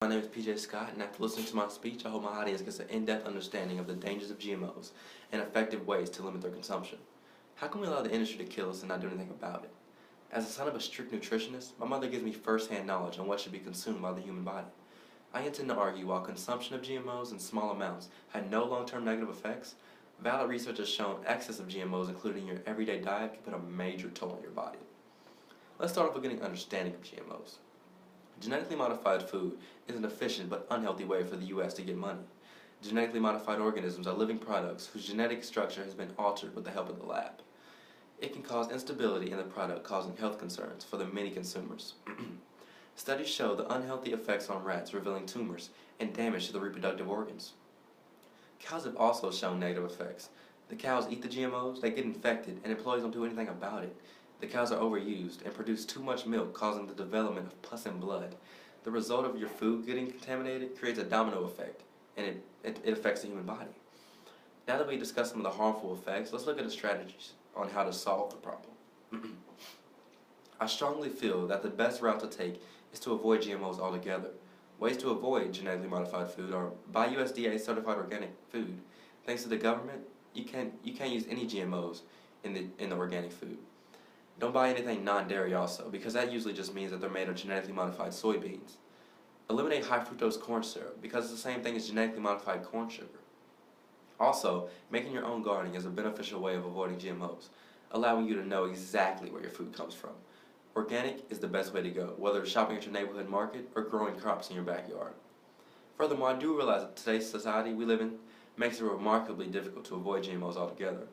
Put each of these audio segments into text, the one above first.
My name is PJ Scott, and after listening to my speech, I hope my audience gets an in-depth understanding of the dangers of GMOs and effective ways to limit their consumption. How can we allow the industry to kill us and not do anything about it? As the son of a strict nutritionist, my mother gives me first-hand knowledge on what should be consumed by the human body. I intend to argue while consumption of GMOs in small amounts had no long-term negative effects, valid research has shown excess of GMOs included in your everyday diet can put a major toll on your body. Let's start off with getting an understanding of GMOs. Genetically modified food is an efficient but unhealthy way for the U.S. to get money. Genetically modified organisms are living products whose genetic structure has been altered with the help of the lab. It can cause instability in the product, causing health concerns for the many consumers. Studies show the unhealthy effects on rats, revealing tumors and damage to the reproductive organs. Cows have also shown negative effects. The cows eat the GMOs, they get infected, and employees don't do anything about it. The cows are overused and produce too much milk, causing the development of pus and blood. The result of your food getting contaminated creates a domino effect, and it affects the human body. Now that we discussed some of the harmful effects, let's look at the strategies on how to solve the problem. I strongly feel that the best route to take is to avoid GMOs altogether. Ways to avoid genetically modified food are buy USDA certified organic food. Thanks to the government, you can't use any GMOs in the organic food. Don't buy anything non-dairy also, because that usually just means that they're made of genetically modified soybeans. Eliminate high fructose corn syrup, because it's the same thing as genetically modified corn sugar. Also, making your own gardening is a beneficial way of avoiding GMOs, allowing you to know exactly where your food comes from. Organic is the best way to go, whether it's shopping at your neighborhood market or growing crops in your backyard. Furthermore, I do realize that today's society we live in makes it remarkably difficult to avoid GMOs altogether.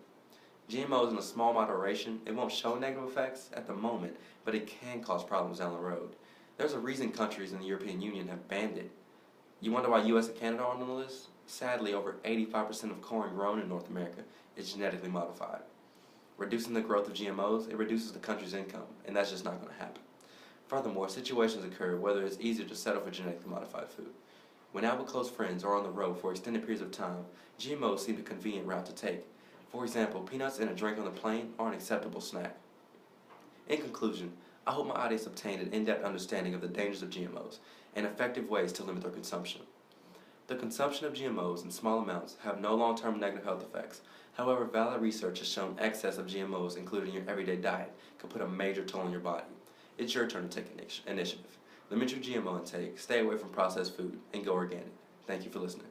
GMOs in a small moderation, it won't show negative effects at the moment, but it can cause problems down the road. There's a reason countries in the European Union have banned it. You wonder why US and Canada aren't on the list? Sadly, over 85% of corn grown in North America is genetically modified. Reducing the growth of GMOs, it reduces the country's income, and that's just not going to happen. Furthermore, situations occur whether it's easier to settle for genetically modified food. When out with close friends or on the road for extended periods of time, GMOs seem a convenient route to take. For example, peanuts in a drink on the plane are an acceptable snack. In conclusion, I hope my audience obtained an in-depth understanding of the dangers of GMOs and effective ways to limit their consumption. The consumption of GMOs in small amounts have no long-term negative health effects. However, valid research has shown excess of GMOs included in your everyday diet can put a major toll on your body. It's your turn to take initiative. Limit your GMO intake, stay away from processed food, and go organic. Thank you for listening.